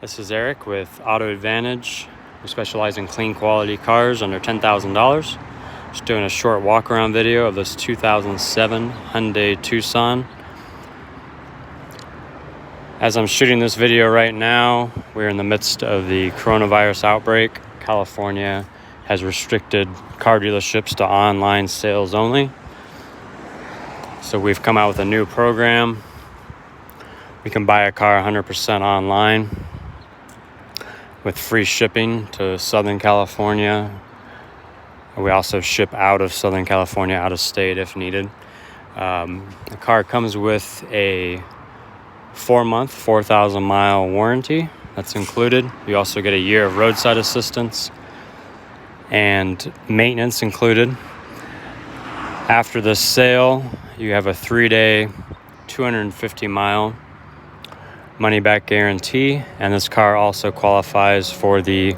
This is Eric with Auto Advantage. We specialize in clean quality cars under $10,000. Just doing a short walk around video of this 2007 Hyundai Tucson. As I'm shooting this video right now, we're in the midst of the coronavirus outbreak. California has restricted car dealerships to online sales only. So we've come out with a new program. We can buy a car 100% online with free shipping to Southern California. We also ship out of Southern California, out of state if needed. The car comes with a 4-month, 4,000-mile warranty. That's included. You also get a year of roadside assistance and maintenance included. After the sale, you have a 3-day, 250-mile money-back guarantee, and this car also qualifies for the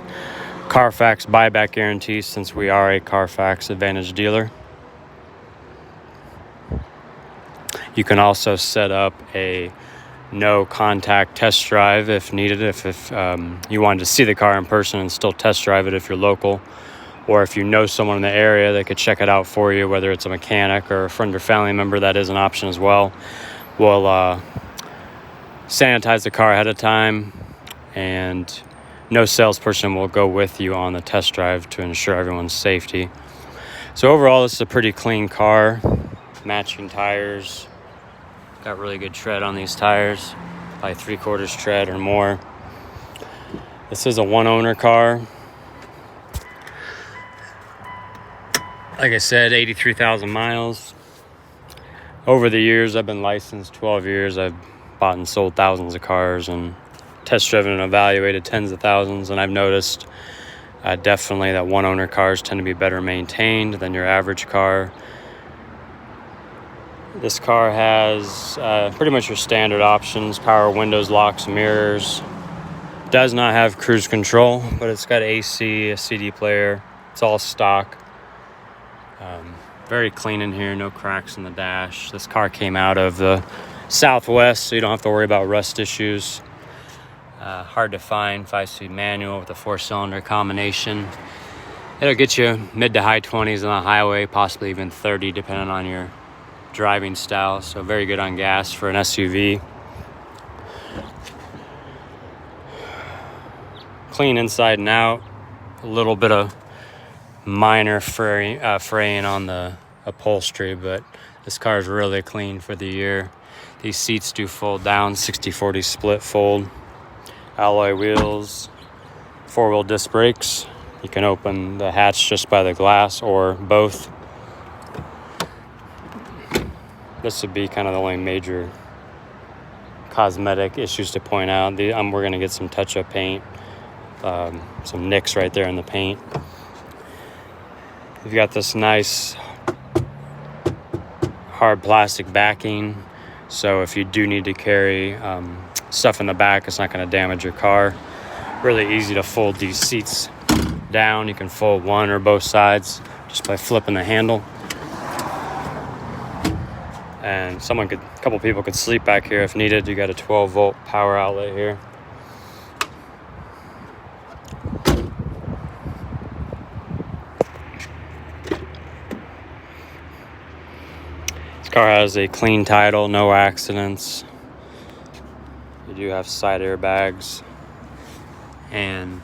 Carfax Buyback Guarantee since we are a Carfax Advantage dealer. You can also set up a no-contact test drive if needed, if you wanted to see the car in person and still test drive it if you're local, or if you know someone in the area that could check it out for you, whether it's a mechanic or a friend or family member, that is an option as well. We'll sanitize the car ahead of time, and no salesperson will go with you on the test drive to ensure everyone's safety. So overall, this is a pretty clean car. Matching tires. Got really good tread on these tires, probably 3/4 tread or more. This is a one-owner car. Like I said, 83,000 miles. Over the years, I've been licensed 12 years. I've bought and sold thousands of cars and test driven and evaluated tens of thousands, and I've noticed definitely that one-owner cars tend to be better maintained than your average car. This car has pretty much your standard options: power windows, locks, mirrors. Does not have cruise control, but it's got AC, a CD player. It's all stock. Very clean in here, no cracks in the dash. This car came out of the Southwest, so you don't have to worry about rust issues. Hard to find 5-speed manual with a 4-cylinder combination. It'll get you mid to high 20s on the highway, possibly even 30 depending on your driving style. So very good on gas for an SUV. Clean inside and out. A little bit of minor fraying on the upholstery, but this car is really clean for the year. These seats do fold down, 60/40 split fold. Alloy wheels, 4-wheel disc brakes. You can open the hatch just by the glass or both. This would be kind of the only major cosmetic issues to point out. We're going to get some touch-up paint, some nicks right there in the paint. You've got this nice hard plastic backing, so if you do need to carry stuff in the back, it's not going to damage your car. Really easy to fold these seats down. You can fold one or both sides just by flipping the handle. And a couple people could sleep back here if needed. You got a 12-volt power outlet here. This car has a clean title, no accidents. You do have side airbags and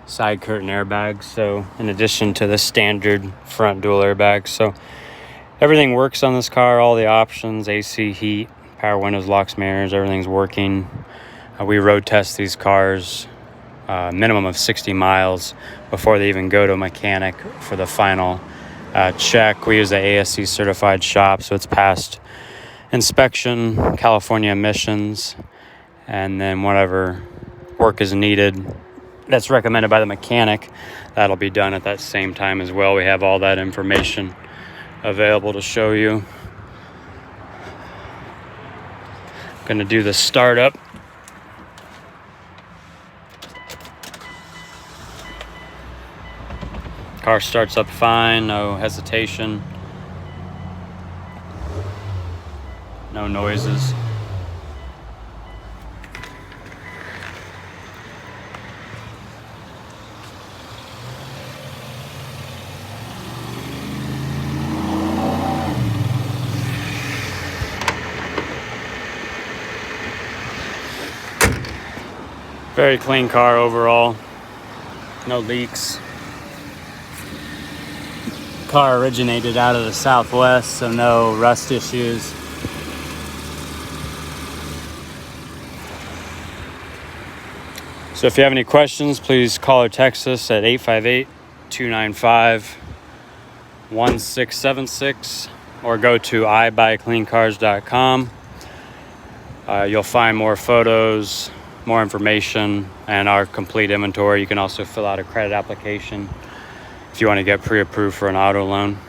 side curtain airbags, so in addition to the standard front dual airbags. So everything works on this car, all the options: AC, heat, power windows, locks, mirrors, everything's working. We road test these cars minimum of 60 miles before they even go to a mechanic for the final check. We use the ASC certified shop, so it's passed inspection, California emissions, and then whatever work is needed that's recommended by the mechanic, that'll be done at that same time as well. We have all that information available to show you. I'm going to do the startup. Car starts up fine, no hesitation, no noises. Very clean car overall. No leaks. Car originated out of the Southwest, so no rust issues. So if you have any questions, please call or text us at 858-295-1676 or go to ibuycleancars.com. You'll find more photos, more information, and our complete inventory. You can also fill out a credit application if you want to get pre-approved for an auto loan.